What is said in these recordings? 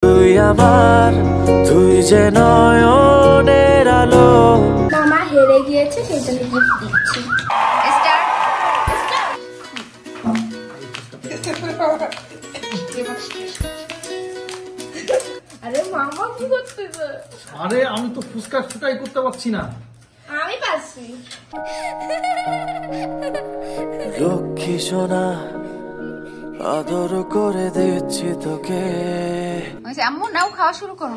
তুই আমার, তুই যে নয়নের আলো। মামা হেরে গিয়েছে, সেই জন্য গিফট দিচ্ছি। আরে মামা কি করতেছে? আরে আমি তো ফুসকা ফুটাই করতে পারছি না। আমি পারছি। লক্ষ্মী সোনা, আদর করে দিচ্ছি তোকে। আম্মু নাও, খাওয়া শুরু করো।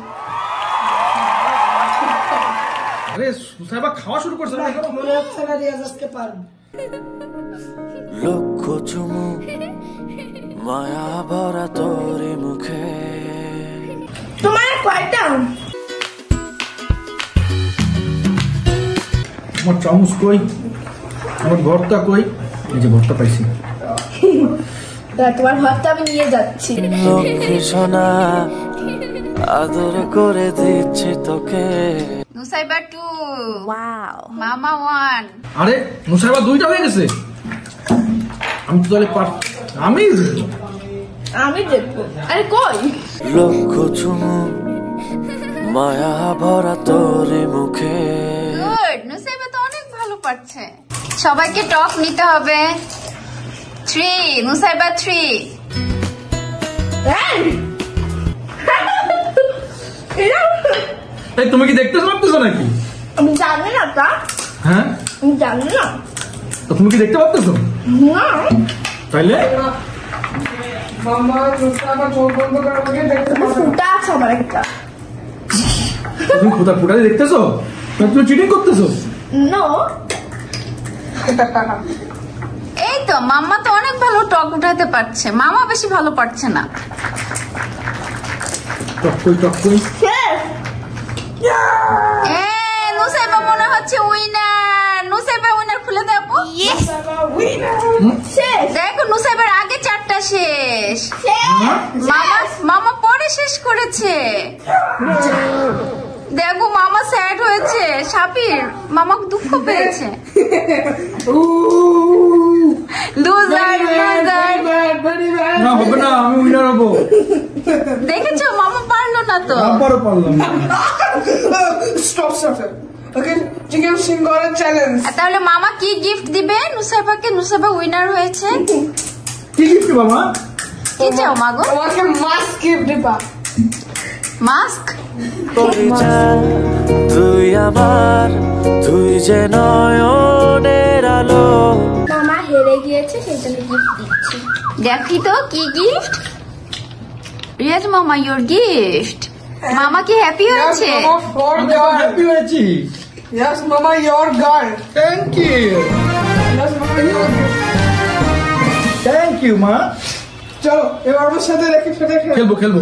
আরে সুসাইবা খাওয়া শুরু করছে না, মনে হচ্ছে না রিয়াজ আজকে পারবে। লক্ষ চুমু মায়া ভরা তোর মুখে। তোমার কয়টা? আমার চামচ কই, আমার ভর্তা কই? এই যে ভর্তা পাইছি। তোমার ভাতটা আমি নিয়ে যাচ্ছি। লক্ষ্মী সোনা, আদর করে দিচ্ছি তোকে। নুসাইবা 2, ওয়াও, মামা 1। আরে নুসাইবা 2টা হয়ে গেছে। আমি তো তাহলে আমি দেখবো। আরে কই? লক্ষ চুমু মায়া ভরা তোর মুখে। গুড, নুসাইবা তো অনেক ভালো পারছে। সবাইকে টক নিতে হবে। 3, নুসাইবা 3। এই তুমি কি দেখতেছো পারতেছো নাকি? আমি জানি না তা। হ্যাঁ, আমি জানি না। তো তুমি কি দেখতে পারতেছো না। তাইলে? মামা আমার চোখ বন্ধ করে আমাকে দেখতে পাবে। ফুটা আছে আমার একটা। তুমি ফুটা দেখতেছো? তুমি চিটিং করতেছো? নো। এই তো মাম্মা তো অনেক ভালো টক উঠাতে পারছে, মামা বেশি ভালো পারছে না। টক কই। নুসাইবা মনে হচ্ছে উইনার। নুসাইবা উইনার খুলে দেবো। দেখো নুসাইবার আগে 4টা শেষ। মামা পরে শেষ করেছে। দেখো মামা স্যাড হয়েছে। সাবির মামা দুঃখ পেয়েছে। লুজার। না হবে না, আমি উইনার হবো। দেখেছো মামা পারলো না তো। আবারও পারলাম না। স্টপ। ওকে, চিকেন সিঙ্গারা চ্যালেঞ্জ। তাহলে মামা কি গিফট দিবে নুসাইবাকে? নুসাইবা উইনার হয়েছে। কি গিফট বাবা? কি চাও মাগো? আমাকে মাস্ক গিফট দিবা। মাস্ক? তুই আমার, তুই যে নয়নের আলো। মামা হেরে গিয়েছে, সেই জন্য গিফট দিচ্ছি। দেখি তো কি গিফট। রিয়াজ মামা, ইয়োর গিফট। মামা কি হ্যাপি হয়েছে? হ্যাপি হয়েছি। Yes, Mama, your girl. Thank you. Yes, Mama, your girl. Thank you মা। চলো এবার আমার সাথে রেখে ফেটে খেলবো।